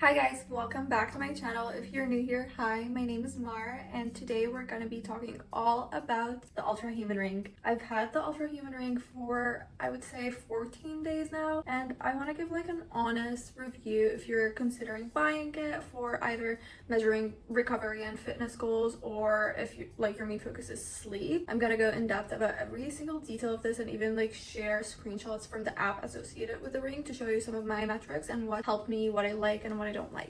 Hi guys, welcome back to my channel. If you're new here, hi, my name is Mar, and today we're going to be talking all about the Ultrahuman Ring. I've had the Ultrahuman Ring for, I would say, 14 days now, and I want to give like an honest review if you're considering buying it for either measuring recovery and fitness goals, or if you like your main focus is sleep. I'm going to go in depth about every single detail of this and even like share screenshots from the app associated with the ring to show you some of my metrics and what helped me, what I like and what I don't like.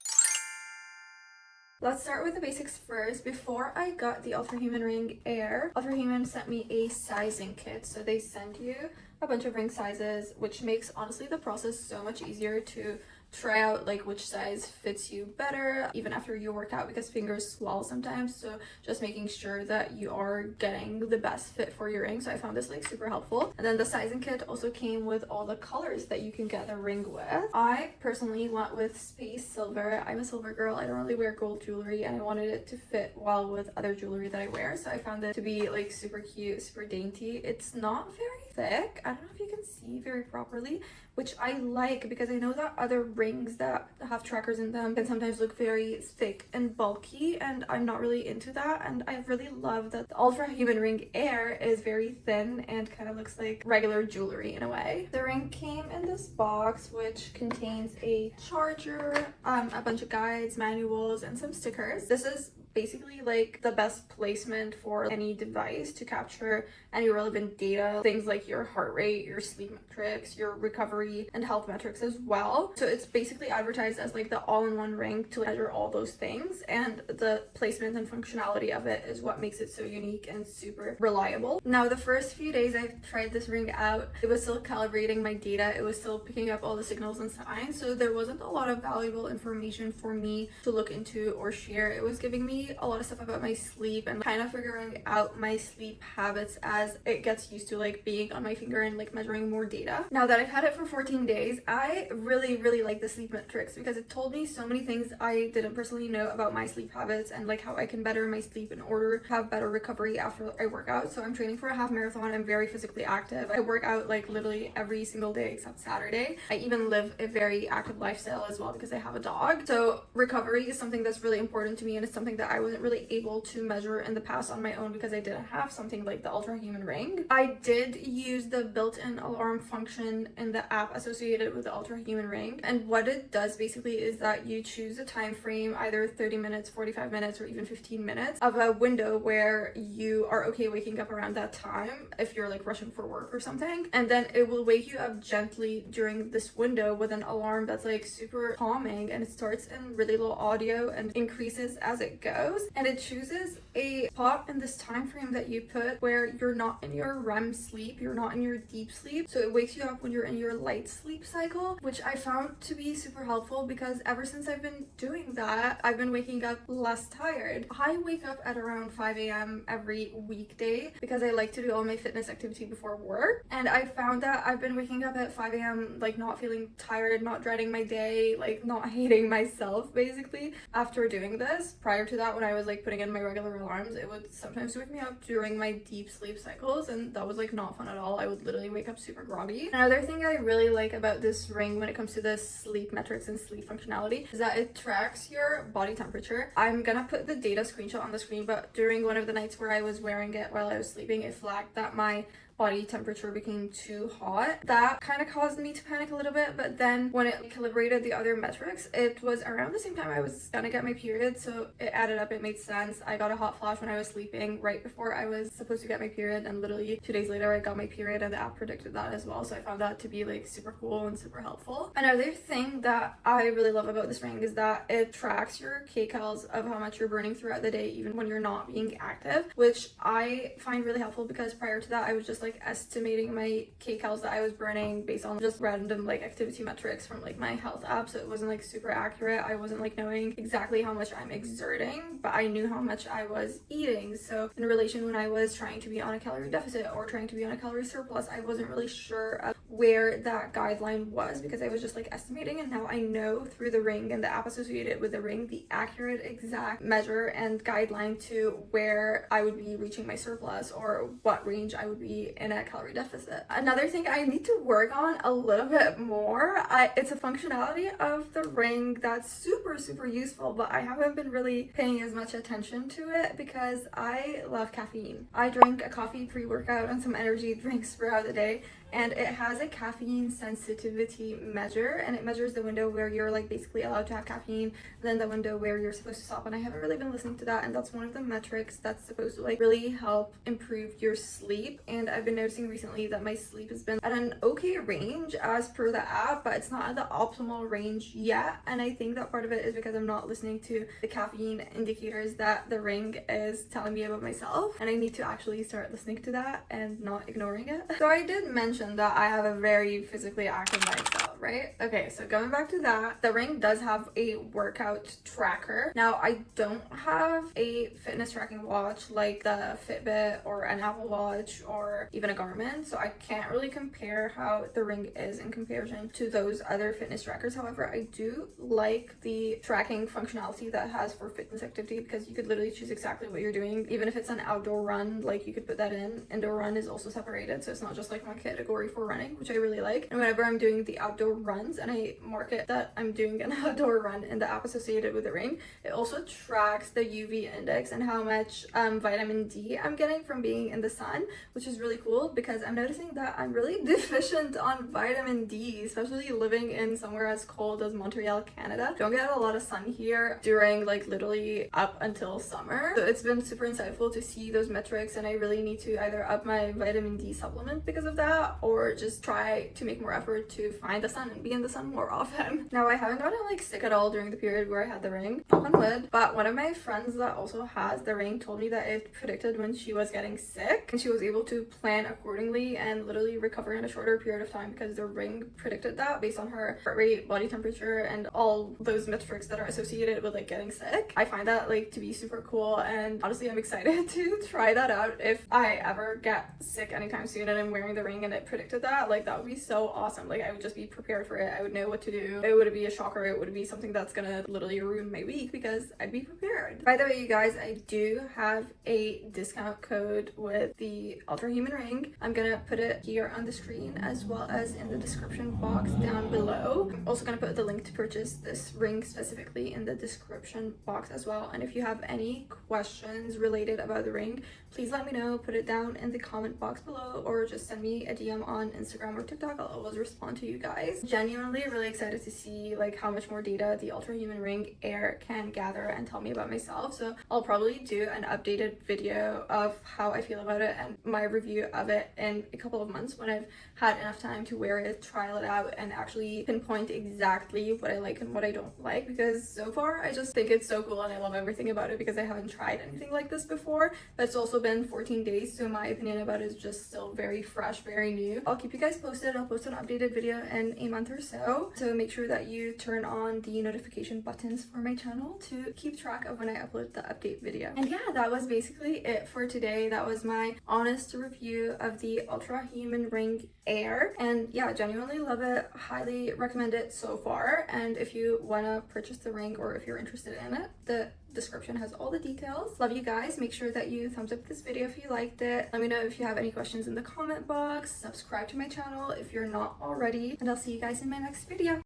Let's start with the basics first. Before I got the Ultrahuman Ring AIR, Ultrahuman sent me a sizing kit. So they send you a bunch of ring sizes, which makes honestly the process so much easier to try out like which size fits you better even after you work out, because fingers swell sometimes. So just making sure that you are getting the best fit for your ring. So I found this like super helpful. And then the sizing kit also came with all the colors that you can get the ring with. I personally went with space silver. I'm a silver girl. I don't really wear gold jewelry, and I wanted it to fit well with other jewelry that I wear. So I found it to be like super cute, super dainty. It's not very thick. I don't know if you can see very properly, which I like because I know that other rings that have trackers in them can sometimes look very thick and bulky, and I'm not really into that. And I really love that the Ultrahuman Ring AIR is very thin and kind of looks like regular jewelry in a way. The ring came in this box which contains a charger, a bunch of guides, manuals, and some stickers. This is basically like the best placement for any device to capture any relevant data, things like your heart rate, your sleep metrics, your recovery and health metrics as well. So it's basically advertised as like the all-in-one ring to measure all those things, and the placement and functionality of it is what makes it so unique and super reliable. Now the first few days I've tried this ring out, it was still calibrating my data, it was still picking up all the signals and signs, so there wasn't a lot of valuable information for me to look into or share. It was giving me a lot of stuff about my sleep and kind of figuring out my sleep habits as it gets used to like being on my finger and like measuring more data. Now that I've had it for 14 days, I really like the sleep metrics because it told me so many things I didn't personally know about my sleep habits and like how I can better my sleep in order to have better recovery after I work out. So I'm training for a half marathon. I'm very physically active. I work out like literally every single day except Saturday. I even live a very active lifestyle as well because I have a dog. So recovery is something that's really important to me, and it's something that I wasn't really able to measure in the past on my own because I didn't have something like the Ultrahuman Ring. I did use the built-in alarm function in the app associated with the Ultrahuman Ring, and what it does basically is that you choose a time frame, either 30 minutes, 45 minutes, or even 15 minutes of a window where you are okay waking up around that time if you're like rushing for work or something, and then it will wake you up gently during this window with an alarm that's like super calming, and it starts in really low audio and increases as it goes. And it chooses a spot in this time frame that you put where you're not in your REM sleep, you're not in your deep sleep, so it wakes you up when you're in your light sleep cycle, which I found to be super helpful because ever since I've been doing that, I've been waking up less tired. I wake up at around 5 a.m. every weekday because I like to do all my fitness activity before work, and I found that I've been waking up at 5 a.m. like not feeling tired, not dreading my day, like not hating myself basically after doing this. Prior to that, when I was like putting in my regular alarms, it would sometimes wake me up during my deep sleep cycles, and that was like not fun at all. I would literally wake up super groggy. Another thing I really like about this ring when it comes to the sleep metrics and sleep functionality is that it tracks your body temperature. I'm gonna put the data screenshot on the screen, but during one of the nights where I was wearing it while I was sleeping, it flagged that my body temperature became too hot. That kind of caused me to panic a little bit, but then when it calibrated the other metrics, it was around the same time I was gonna get my period, so it added up, it made sense. I got a hot flash when I was sleeping right before I was supposed to get my period, and literally 2 days later I got my period, and the app predicted that as well. So I found that to be like super cool and super helpful. Another thing that I really love about this ring is that it tracks your kcals of how much you're burning throughout the day even when you're not being active, which I find really helpful because prior to that I was just like estimating my kcals that I was burning based on just random like activity metrics from like my health app, so it wasn't like super accurate. I wasn't like knowing exactly how much I'm exerting, but I knew how much I was eating. So in relation, when I was trying to be on a calorie deficit or trying to be on a calorie surplus, I wasn't really sure of where that guideline was because I was just like estimating, and now I know through the ring and the app associated with the ring the accurate exact measure and guideline to where I would be reaching my surplus or what range I would be in a calorie deficit. Another thing I need to work on a little bit more, it's a functionality of the ring that's super useful, but I haven't been really paying as much attention to it because I love caffeine. I drink a coffee, pre-workout, and some energy drinks throughout the day, and it has a caffeine sensitivity measure, and it measures the window where you're like basically allowed to have caffeine, and then the window where you're supposed to stop. And I haven't really been listening to that, and that's one of the metrics that's supposed to like really help improve your sleep. And I've been noticing recently that my sleep has been at an okay range as per the app, but it's not at the optimal range yet. And I think that part of it is because I'm not listening to the caffeine indicators that the ring is telling me about myself, and I need to actually start listening to that and not ignoring it. So I did mention that I have a very physically active lifestyle, right? Okay, so going back to that, the ring does have a workout tracker. Now, I don't have a fitness tracking watch like the Fitbit or an Apple Watch or even a Garmin, so I can't really compare how the ring is in comparison to those other fitness trackers. However, I do like the tracking functionality that it has for fitness activity, because you could literally choose exactly what you're doing. Even if it's an outdoor run, like you could put that in. Indoor run is also separated, so it's not just like one category for running, which I really like. And whenever I'm doing the outdoor runs and I mark it that I'm doing an outdoor run in the app associated with the ring, it also tracks the UV index and how much vitamin D I'm getting from being in the sun, which is really cool because I'm noticing that I'm really deficient on vitamin D, especially living in somewhere as cold as Montreal, Canada. Don't get a lot of sun here during like literally up until summer. So it's been super insightful to see those metrics, and I really need to either up my vitamin D supplement because of that, or just try to make more effort to find the sun and be in the sun more often. Now, I haven't gotten like sick at all during the period where I had the ring, knock on wood, but one of my friends that also has the ring told me that it predicted when she was getting sick, and she was able to plan accordingly and literally recover in a shorter period of time because the ring predicted that based on her heart rate, body temperature, and all those metrics that are associated with like getting sick. I find that like to be super cool, and honestly I'm excited to try that out if I ever get sick anytime soon and I'm wearing the ring and it predicted that. Like that would be so awesome. Like I would just be prepared for it. I would know what to do. It wouldn't be a shocker. It would be something that's gonna literally ruin my week because I'd be prepared. By the way, you guys, I do have a discount code with the Ultrahuman Ring. I'm gonna put it here on the screen as well as in the description box down below. I'm also gonna put the link to purchase this ring specifically in the description box as well. And if you have any questions related about the ring, please let me know. Put it down in the comment box below, or just send me a DM on Instagram or TikTok. I'll always respond to you guys. Genuinely really excited to see like how much more data the Ultrahuman Ring AIR can gather and tell me about myself. So I'll probably do an updated video of how I feel about it and my review of it in a couple of months when I've had enough time to wear it, trial it out, and actually pinpoint exactly what I like and what I don't like, because so far I just think it's so cool and I love everything about it because I haven't tried anything like this before. But it's also been 14 days, so my opinion about it is just still very fresh, very new. I'll keep you guys posted. I'll post an updated video in a month or so, so make sure that you turn on the notification buttons for my channel to keep track of when I upload the update video. And yeah, that was basically it for today. That was my honest review of the Ultrahuman Ring AIR, and yeah, genuinely love it. Highly recommend it so far. And if you want to purchase the ring, or if you're interested in it, the description has all the details. Love you guys. Make sure that you thumbs up this video if you liked it. Let me know if you have any questions in the comment box. Subscribe to my channel if you're not already, and I'll see you guys in my next video.